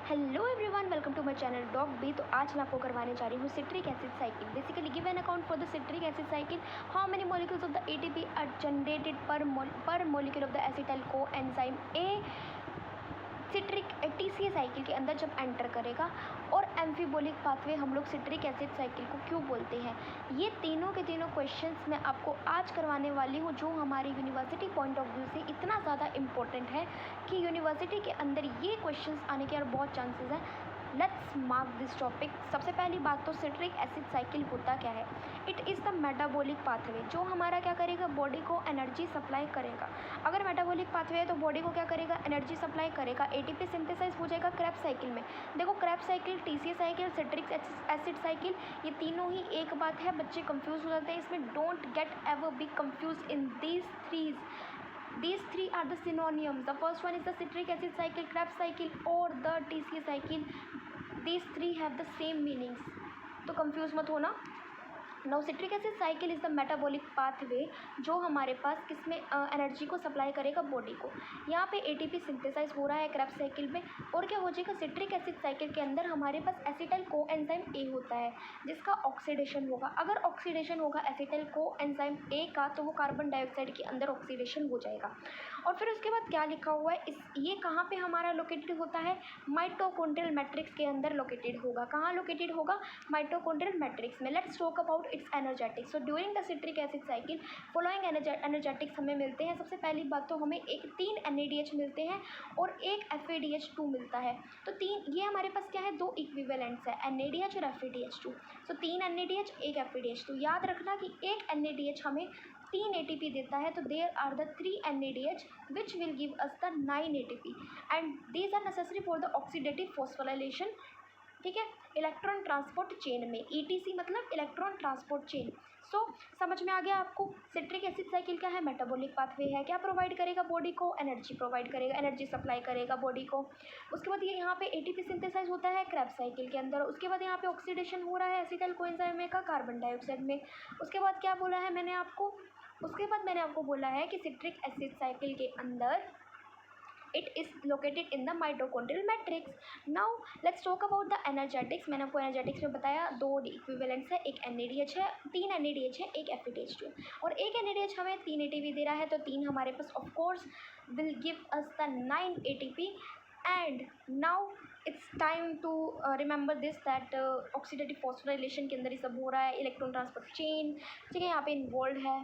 Hello everyone, welcome to my channel dog B. तो आज मैं आपको करवाने जा रही हूँ citric acid cycle. Basically give an account for the citric acid cycle, how many molecules of the ATP are generated per molecule of the acetyl coenzyme A citric TCA cycle के अंदर जब एंटर करेगा। और एम्फीबोलिक pathway हम लोग citric acid cycle को क्यों बोलते हैं, ये तीनों के तीनों क्वेश्चंस मैं आपको आज करवाने वाली हूँ, जो हमारी यूनिवर्सिटी पॉइंट ऑफ व्यू से इतना ज़्यादा इम्पोर्टेंट है कि यूनिवर्सिटी के अंदर ये क्वेश्चंस आने के और बहुत चांसेस हैं। Let's mark this topic. सबसे पहली बात तो सिट्रिक एसिड साइकिल होता क्या है। It is the metabolic pathway, जो हमारा क्या करेगा, बॉडी को एनर्जी सप्लाई करेगा। अगर मेटाबॉलिक पाथवे है तो बॉडी को क्या करेगा, एनर्जी सप्लाई करेगा। एटीपी सिंथेसाइज हो जाएगा क्रेब्स साइकिल में। देखो, Krebs cycle, TCA cycle, citric acid cycle, ये तीनों ही एक बात है। बच्चे कंफ्यूज हो जाते हैं इसमें। Don't get ever be confuse in these three are the synonyms. The first one is the citric acid cycle, Krebs cycle or the TCA cycle. These three have the same meanings, तो confuse मत होना। Now citric acid cycle is the metabolic pathway, जो हमारे पास किसमें energy को supply करेगा, body को। यहाँ पे एटीपी सिंथेसाइज हो रहा है क्रेब्स साइकिल में। और क्या हो जाएगा, सिट्रिक एसिड साइकिल के अंदर हमारे पास एसिटाइल कोएंजाइम ए होता है, जिसका ऑक्सीडेशन होगा। अगर ऑक्सीडेशन होगा एसिटाइल कोएंजाइम ए का, तो वो कार्बन डाइऑक्साइड के अंदर ऑक्सीडेशन हो जाएगा। और फिर उसके बाद क्या लिखा हुआ है, ये कहाँ पे हमारा लोकेटेड होता है, माइटोकॉन्ड्रियल मैट्रिक्स के अंदर लोकेटेड होगा। कहाँ लोकेटेड होगा, माइटोकॉन्ड्रियल मैट्रिक्स में। Let's talk about it's energetics. So during the citric acid cycle following energetics हमें मिलते हैं। सबसे पहली बात तो हमें 3 NADH मिलते हैं और 1 FADH2 मिलता है। तो ये हमारे पास क्या है, 2 इक्विवेलेंट्स है, NADH और FADH2। सो 3 NADH 1 FADH2। याद रखना कि 1 NADH हमें 3 ATP देता है। तो there are the 3 NADH which will give us the 9 ATP and these are necessary for the oxidative phosphorylation. ठीक है, इलेक्ट्रॉन ट्रांसपोर्ट चेन में। ETC मतलब इलेक्ट्रॉन ट्रांसपोर्ट चेन। सो समझ में आ गया आपको। सिट्रिक एसिड साइकिल क्या है, मेटाबॉलिक पाथवे है। क्या प्रोवाइड करेगा, बॉडी को एनर्जी प्रोवाइड करेगा, एनर्जी सप्लाई करेगा बॉडी को। उसके बाद ये यहाँ पे एटीपी सिंथेसाइज होता है क्रेब्स साइकिल के अंदर। उसके बाद यहाँ पे ऑक्सीडेशन हो रहा है एसिटाइल कोएंजाइम का कार्बन डाइऑक्साइड में। उसके बाद क्या बोला है मैंने आपको, उसके बाद मैंने आपको बोला है कि सिट्रिक एसिड साइकिल के अंदर it is located in the mitochondrial matrix. Now let's talk about the energetics. मैंने आपको energetics में बताया 2 इक्विवेलेंट्स है, 1 NADH है, 3 NADH है, 1 FADH2 और 1 NADH हमें 3 ATP दे रहा है। तो 3 हमारे पास of course will give us the 9 ATP. And now it's time to remember this that oxidative phosphorylation के अंदर ये सब हो रहा है, इलेक्ट्रॉन ट्रांसपोर्ट चेन, ठीक है, यहाँ पे इन्वॉल्व है।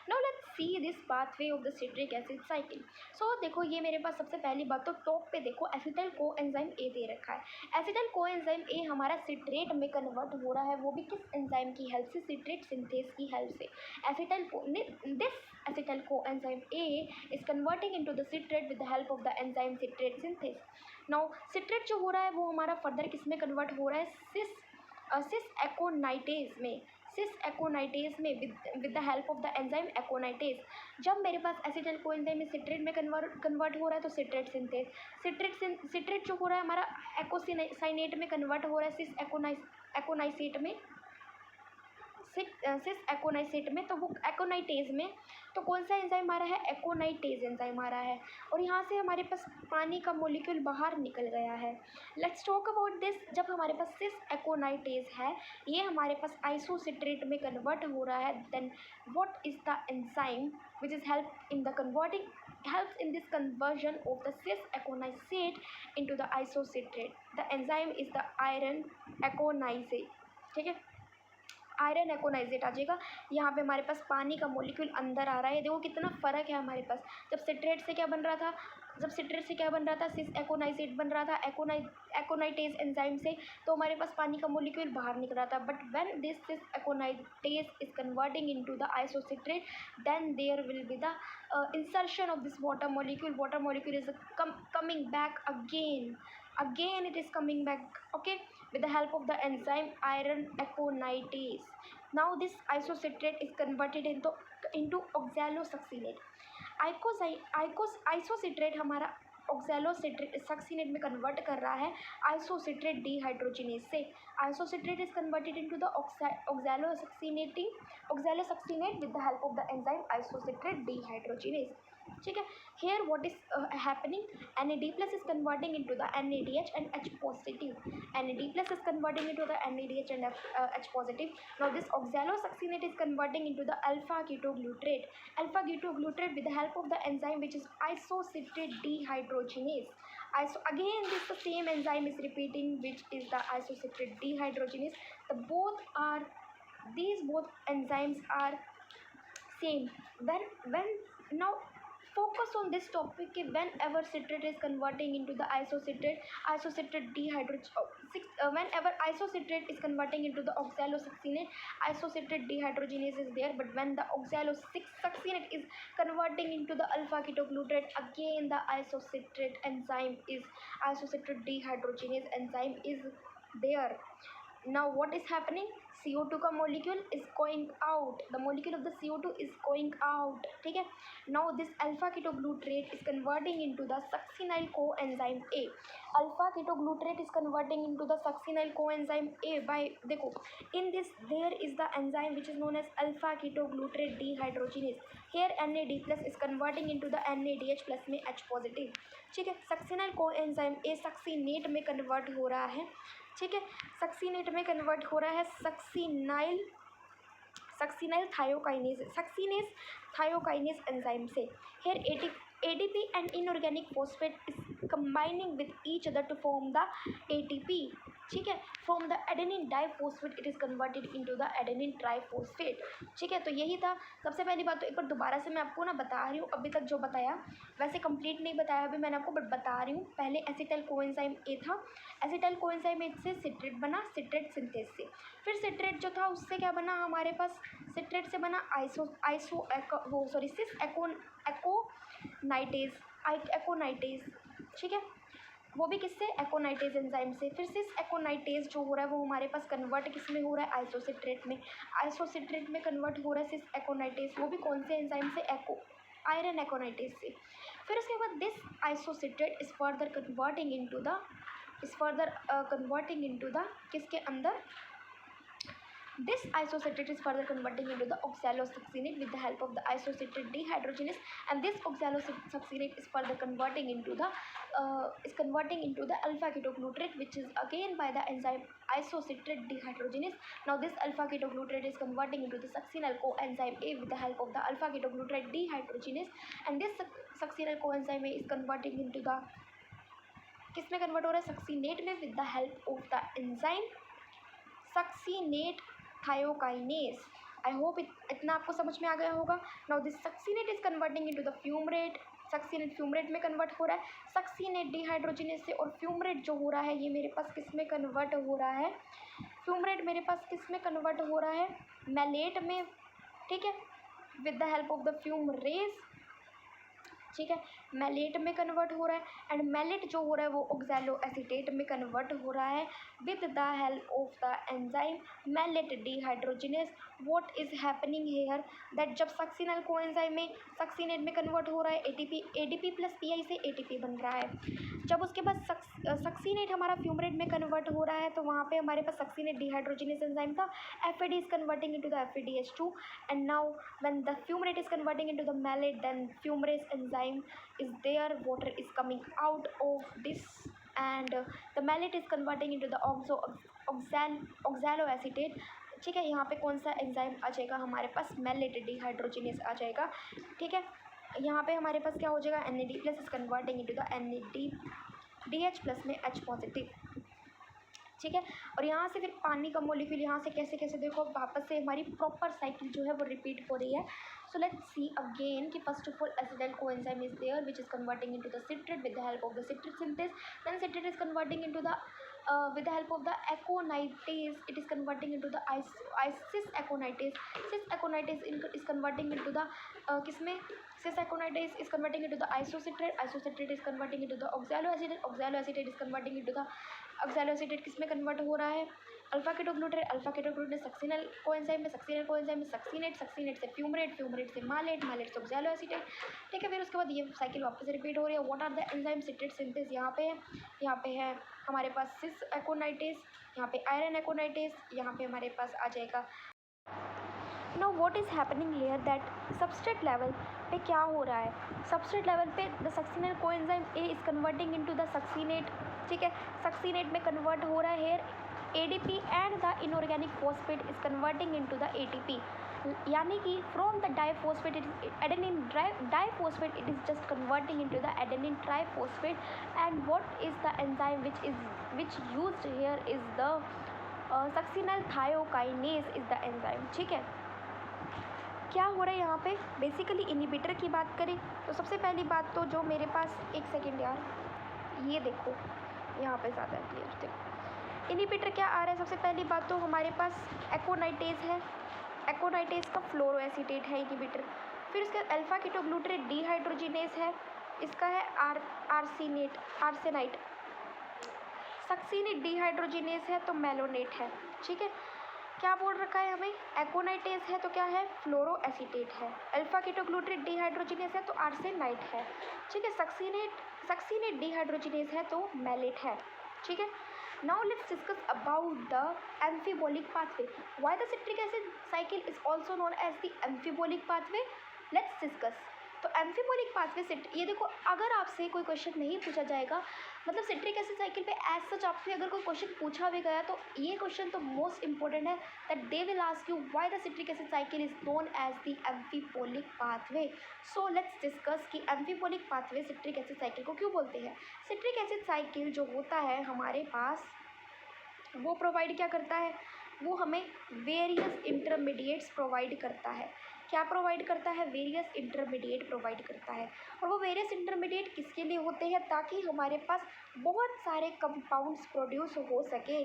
Now let's see this pathway of the citric acid cycle. So देखो, ये मेरे पास सबसे पहली बात तो टॉप पे देखो एसिटाइल कोएंजाइम ए दे रखा है। एसिटाइल कोएंजाइम ए हमारा सिट्रेट में कन्वर्ट हो रहा है, वो भी किस एंजाइम की हेल्प से, सिट्रेट सिंथेस की हेल्प से। This acetyl coenzyme A is converting into the citrate with the help of the enzyme citrate synthase. Now citrate जो हो रहा है वो हमारा फर्दर किस में कन्वर्ट हो रहा है, सिस एकोनाइटेज में। सिस एकोनाइटेज में with the help of the enzyme aconitase. जब मेरे पास एसिटाइल कोएंजाइम में सिट्रेट में कन्वर्ट हो रहा है तो सिट्रेट सिंथेस। सिट्रेट जो हो रहा है हमारा एकोसाइनेट में कन्वर्ट हो रहा है, सिस एकोनाइसेट में। तो वो एकोनाइटेज में, तो कौन सा एंजाइम आ रहा है, एकोनाइटेज एंजाइम आ रहा है। और यहाँ से हमारे पास पानी का मॉलिक्यूल बाहर निकल गया है। Let's talk about this. जब हमारे पास सिस एकोनाइटेज है, ये हमारे पास आइसोसिट्रेट में कन्वर्ट हो रहा है, then what is the enzyme which is helps in this conversion of the cis aconizate into the isocitrate. The enzyme is the iron aconizate. ठीक है, आयरन एकोनाइजेट आ जाएगा। यहाँ पे हमारे पास पानी का मॉलिक्यूल अंदर आ रहा है। देखो कितना फ़र्क है हमारे पास। जब सिट्रेट से क्या बन रहा था, सिस एकोनाइजेट बन रहा था एकोनाइटेज एंजाइम से, तो हमारे पास पानी का मॉलिक्यूल बाहर निकल रहा था। But when this cis aconitase is converting into the isocitrate, then there will be the insertion of this water molecule is coming back again it is coming back, okay, with the help of the enzyme iron aconitase. Now this isocitrate is converted into oxalosuccinate. Isocitrate हमारा oxalosuccinate में convert कर रहा है isocitrate dehydrogenase से। Isocitrate is converted into the oxalosuccinate with the help of the enzyme isocitrate dehydrogenase. ठीक है. Here what is happening, NAD plus is converting into the NADH and H positive. NAD plus is converting into the NADH and H positive. Now this oxalosuccinate is converting into the alpha ketoglutarate. Alpha ketoglutarate with the help of the enzyme which is isocitrate dehydrogenase. Again this the same enzyme is repeating, which is the isocitrate dehydrogenase. These both enzymes are same. When now focus on this topic कि whenever citrate is converting into the isocitrate whenever isocitrate is converting into the oxalosuccinate, isocitrate dehydrogenase is there, but when the oxalosuccinate is converting into the alpha ketoglutarate, again the isocitrate dehydrogenase enzyme is there. Now what is happening, CO2 का molecule is going out, the molecule of the CO2 is going out. ठीक है. Now this alpha ketoglutarate is converting into the succinyl coenzyme A. Alpha ketoglutarate is converting into the succinyl coenzyme A by, देखो, in this there is the enzyme which is known as alpha ketoglutarate dehydrogenase. Here NAD plus is converting into the NADH plus में H positive. ठीक है. succinyl coenzyme A succinate में convert हो रहा है. ठीक है. सक्सीनेट में कन्वर्ट हो रहा है सक्सीनाइल थायोकाइनेस एंजाइम से. Here ADP and inorganic phosphate is combining with each other to form the ATP. ठीक है. From the adenine diphosphate it is converted into the adenine triphosphate. ठीक है. तो यही था सबसे पहली बात. तो एक बार दोबारा से मैं आपको ना बता रही हूँ, अभी तक जो बताया वैसे कंप्लीट नहीं बताया अभी मैंने आपको, बट बता रही हूँ. पहले एसिटाइल कोएंजाइम ए था. एसिटाइल कोएंजाइम ए से सिट्रेट बना, सिट्रेट सिंथेस से. फिर सिट्रेट जो था उससे क्या बना हमारे पास, सिट्रेट से बना सिस एकोनाइटेज. ठीक है. वो भी किससे, एकोनाइटेज एंजाइम से. फिर सिस एकोनाइटेज जो हो रहा है वो हमारे पास कन्वर्ट किस में हो रहा है, आइसोसिट्रेट में कन्वर्ट हो रहा है सिस एकोनाइटेज. वो भी कौन से एंजाइम से, आयरन एकोनाइटेज से. फिर उसके बाद this isocitrate is further converting into the किसके अंदर, this isocitrate is further converting into the oxalosuccinate with the help of the isocitrate dehydrogenase, and this oxalosuccinate is further converting into the alpha ketoglutarate, which is again by the enzyme isocitrate dehydrogenase. Now this alpha ketoglutarate is converting into the succinyl coenzyme A with the help of the alpha ketoglutarate dehydrogenase, and this succinyl coenzyme A is converting into the किस में convert हो रहा है, succinate में, with the help of the enzyme succinate thiokinase. I hope इतना आपको समझ में आ गया होगा. Now this succinate is converting into the fumarate. Succinate fumarate में कन्वर्ट हो रहा है सक्सीनेट डिहाइड्रोजिनेस से. और फ्यूमरेट जो हो रहा है ये मेरे पास किस में कन्वर्ट हो रहा है, फ्यूमरेट मेरे पास किस में कन्वर्ट हो रहा है, मैलेट में. ठीक है. With the help of the fumarase. ठीक है. मैलेट में कन्वर्ट हो रहा है, एंड मैलेट जो हो रहा है वो ऑक्सैलो एसीटेट में कन्वर्ट हो रहा है with the help of the enzyme malate dehydrogenase. What is happening here, that जब सक्सिनल कोएंजाइम में सक्सीनेट में कन्वर्ट हो रहा है एडीपी प्लस पीआई से एटीपी बन रहा है. जब उसके बाद सक्सीनेट हमारा फ्यूमरेट में कन्वर्ट हो रहा है तो वहाँ पे हमारे पास सक्सीनेट डिहाइड्रोजिनेस एंजाइम था. FAD is converting into the FADH2, and now when the fumarate is converting into the malate, then fumarase enzyme is there, water is coming out of this, and the malate is converting into the oxaloacetate. ठीक है. यहाँ पे कौन सा enzyme आ जाएगा हमारे पास, mallet dehydrogenase आ जाएगा. ठीक है. यहाँ पे हमारे पास क्या हो जाएगा, NAD plus is converting into the NADH plus में H पॉजिटिव. ठीक है. और यहाँ से फिर पानी का मोलिक्यूल यहाँ से कैसे कैसे देखो वापस से हमारी प्रॉपर साइकिल जो है वो रिपीट हो रही है. So let's see again कि first of all acetyl coenzyme is there which is converting into the citrate with the help of the citrate synthase. Then citrate is converting into the with the help of the aconitase, it is converting into the cis aconitase. Cis aconitase is converting into the किसमें, cis aconitase is converting into the isocitrate is converting into the oxaloacetate is converting into the oxaloacetate. किसमें convert हो रहा है, alpha केटोग्लूटारेट succinyl coenzyme में succinate से fumarate से mallet से ऑक्सैलोएसीटेट. ठीक है. फिर उसके बाद ये साइकिल वापस से रिपीट हो रही है. What are the enzyme, citrate synthase यहाँ पे है हमारे पास सिस एकोनाइटेस, यहाँ पे आयरन एकोनाइटेस, यहाँ पे हमारे पास आ जाएगा no what is happening here that substrate level पे क्या हो रहा है, सबस्ट्रेट लेवल पे the succinyl coenzyme A is converting into the succinate, ठीक है, सक्सीनेट में कन्वर्ट हो रहा है here ADP and the inorganic phosphate is converting into the ATP, यानी कि from the diphosphate adenine diphosphate it is just converting into the adenine triphosphate and what is the enzyme which used here is the succinyl thiokinase is the enzyme, ठीक है। क्या हो रहा है यहाँ पे, बेसिकली इनिबिटर की बात करें तो सबसे पहली बात तो जो मेरे पास, एक सेकेंड यार, ये देखो यहाँ पे ज़्यादा क्लियर, देखो इनिबिटर क्या आ रहा है। सबसे पहली बात तो हमारे पास एकोनाइटेज है, एकोनाइटेज का फ्लोरोएसीटेट है इनिबिटर। फिर उसके बाद अल्फा कीटोग्लूटरेट डीहाइड्रोजिनेज है, इसका है आर्सेनाइट। सक्सीनेट डीहाइड्रोजिनेज है तो मेलोनेट है, ठीक है। क्या बोल रखा है हमें, एकोनाइटेज है तो क्या है, फ्लोरोएसीटेट है। अल्फा कीटोग्लूटरेट डीहाइड्रोजिनेज है तो आर्सेनाइट है, ठीक है। सक्सीनेट डीहाइड्रोजिनेज है तो मेलेट है, ठीक है। Now let's discuss about the amphibolic pathway, why the citric acid cycle is also known as the amphibolic pathway, let's discuss. तो एम्फीबोलिक पाथवे, ये देखो अगर आपसे कोई क्वेश्चन नहीं पूछा जाएगा, मतलब सिट्रिक एसिड साइकिल पे एज सच आपसे अगर कोई क्वेश्चन पूछा भी गया तो ये क्वेश्चन तो मोस्ट इंपॉर्टेंट है, that they will ask you why the citric acid cycle is known as the amphibolic pathway. So let's discuss कि amphibolic pathway citric acid cycle को क्यों बोलते हैं। सिट्रिक एसिड साइकिल जो होता है हमारे पास, वो प्रोवाइड क्या करता है, वो हमें वेरियस इंटरमीडिएट्स प्रोवाइड करता है। क्या प्रोवाइड करता है, वेरियस इंटरमीडिएट प्रोवाइड करता है। और वो वेरियस इंटरमीडिएट किसके लिए होते हैं, ताकि हमारे पास बहुत सारे कंपाउंड्स प्रोड्यूस हो सके,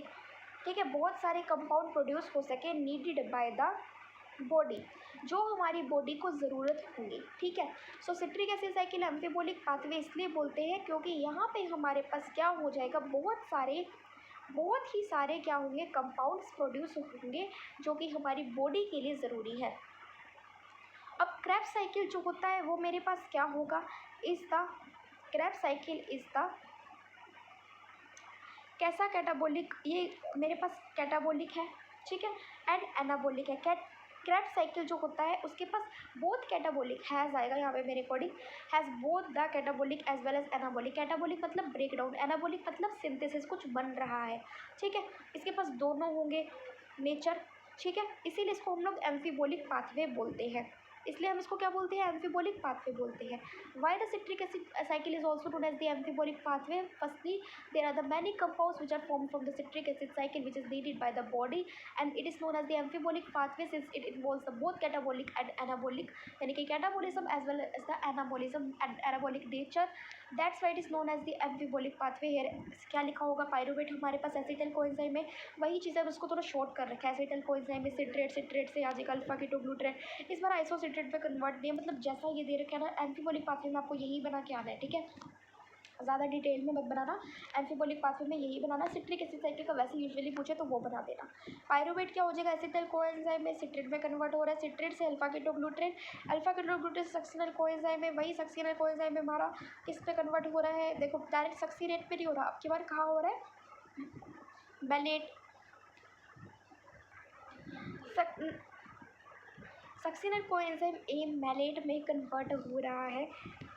ठीक है, बहुत सारे कंपाउंड प्रोड्यूस हो सके नीडेड बाय द बॉडी, जो हमारी बॉडी को ज़रूरत होंगी, ठीक है। So citric acid cycle amphibolic pathway इसलिए बोलते हैं क्योंकि यहाँ पे हमारे पास क्या हो जाएगा, बहुत ही सारे क्या होंगे, कंपाउंड्स प्रोड्यूस होंगे जो कि हमारी बॉडी के लिए ज़रूरी है। अब क्रेब्स साइकिल जो होता है वो मेरे पास क्या होगा, is the Krebs cycle is the कैसा कैटाबोलिक, ये मेरे पास कैटाबोलिक है, ठीक है, एंड एनाबोलिक है। क्रेब्स साइकिल जो होता है उसके पास बोथ कैटाबोलिक हैज़ आएगा यहाँ पे मेरे according, has both the catabolic as well as anabolic. Catabolic मतलब ब्रेक डाउन, एनाबोलिक मतलब सिंथेसिस, कुछ बन रहा है, ठीक है। इसके पास दोनों होंगे नेचर, ठीक है, इसीलिए इसको हम लोग एम्फीबोलिक पाथवे बोलते हैं, इसलिए हम इसको क्या बोलते हैं, एम्फीबोलिक पाथवे बोलते हैं। Why the citric acid cycle is also known as the amphibolic pathway, firstly there are the many compounds which are form from the citric acid cycle which is needed by the body and it is known as the amphibolic pathway since it involves the both catabolic and anabolic, यानी कि catabolism as well as the anabolism and anabolic nature, that's why it is known as the amphibolic pathway. Hair क्या लिखा होगा, pyruvate हमारे पास acetal coenzyme में, वही चीज़ है उसको थोड़ा शॉर्ट कर रखा है, एसिटल कोएंजाइम में सिट्रेट से आज अल्फा कीटोग्लूटरेट, इस बार आइसोसिट्रेट पे कन्वर्ट नहीं है, मतलब जैसा ये दे रखा है ना एम्फीबोलिक पाथवे में आपको यही बना के आना है, ठीक है, ज़्यादा डिटेल में मत बनाना, एम्फीबोलिक पाथवे में यही बनाना। सिट्रिक एसिड साइकिल का वैसे यूजुअली पूछे तो वो बना देना। पायरुवेट क्या हो जाएगा, एसिटल कोएंजाइम में सिट्रेट में कन्वर्ट हो रहा है, सिट्रेट से alpha ketoglutarate, alpha ketoglutarate succinyl coenzyme में, वही सक्सिनल कोएंजाइम में हमारा किस पे कन्वर्ट हो रहा है, देखो डायरेक्ट सक्सीनेट पे नहीं हो रहा, अब की बार कहाँ हो रहा है, malate, succinyl coenzyme A malate में कन्वर्ट हो रहा है,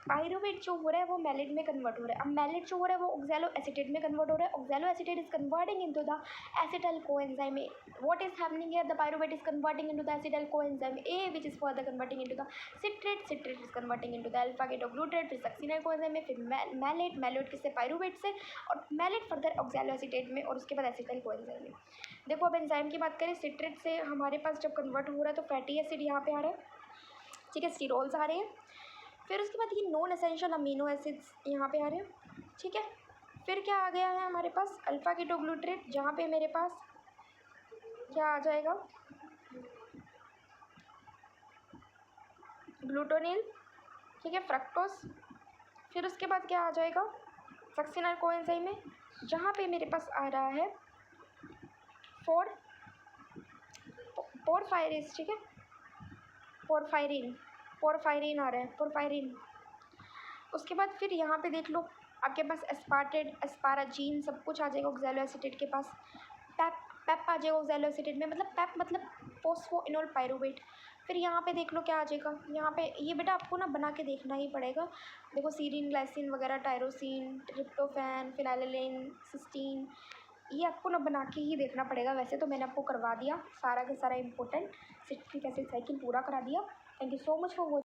पायरुवेट जो हो रहा है वो मेलेट में कन्वर्ट हो रहा है। अब मेलेट जो हो रहा है वो ऑक्सैलो एसीटेट में कन्वर्ट हो रहा है, oxaloacetate is converting into the acetyl coenzyme A, what is happening here, the pyruvate is converting into the acetyl coenzyme A which is further converting into the citrate is converting into the alpha ketoglutarate, फिर succinyl coenzyme में, फिर maleate किससे, pyruvate से, और maleate further oxalo acetate में, और उसके बाद एसिटल कोएंजाइम में। देखो अब एंजाइम की बात करें, सिट्रेट से हमारे पास जब कन्वर्ट हो रहा है तो फैटी एसिड यहाँ पे आ रहा है, ठीक है, स्टीरोल्स आ रहे हैं, फिर उसके बाद ये नॉन एसेंशियल अमीनो एसिड्स यहाँ पे आ रहे हैं, ठीक है। फिर क्या आ गया है हमारे पास, अल्फा कीटोग्लूटरेट, जहाँ पे मेरे पास क्या आ जाएगा, ग्लूटोनिल, ठीक है, फ्रक्टोस, फिर उसके बाद क्या आ जाएगा, सक्सिनल कोएंजाइम में, जहाँ पे मेरे पास आ रहा है पोरफायरेज, ठीक है, पोरफायरिन आ रहा है, पोरफायरिन। उसके बाद फिर यहाँ पे देख लो आपके पास एस्पार्टेट, एस्पाराजीन सब कुछ आ जाएगा ऑक्सैलो एसीटेट के पास, पेप आ जाएगा ऑक्सैलोएसीटेट में, मतलब पेप मतलब फोस्फोइनोल पायरुवेट। फिर यहाँ पे देख लो क्या आ जाएगा, यहाँ पे ये बेटा आपको ना बना के देखना ही पड़ेगा। देखो सीरीन, ग्लाइसिन वगैरह, टायरोसिन, ट्रिप्टोफैन, फिनाइलिन, सिस्टीन, ये आपको ना बना के ही देखना पड़ेगा। वैसे तो मैंने आपको करवा दिया सारा का सारा इंपॉर्टेंट सिट्रिक एसिड साइकिल पूरा करा दिया। Thank you so much for watching.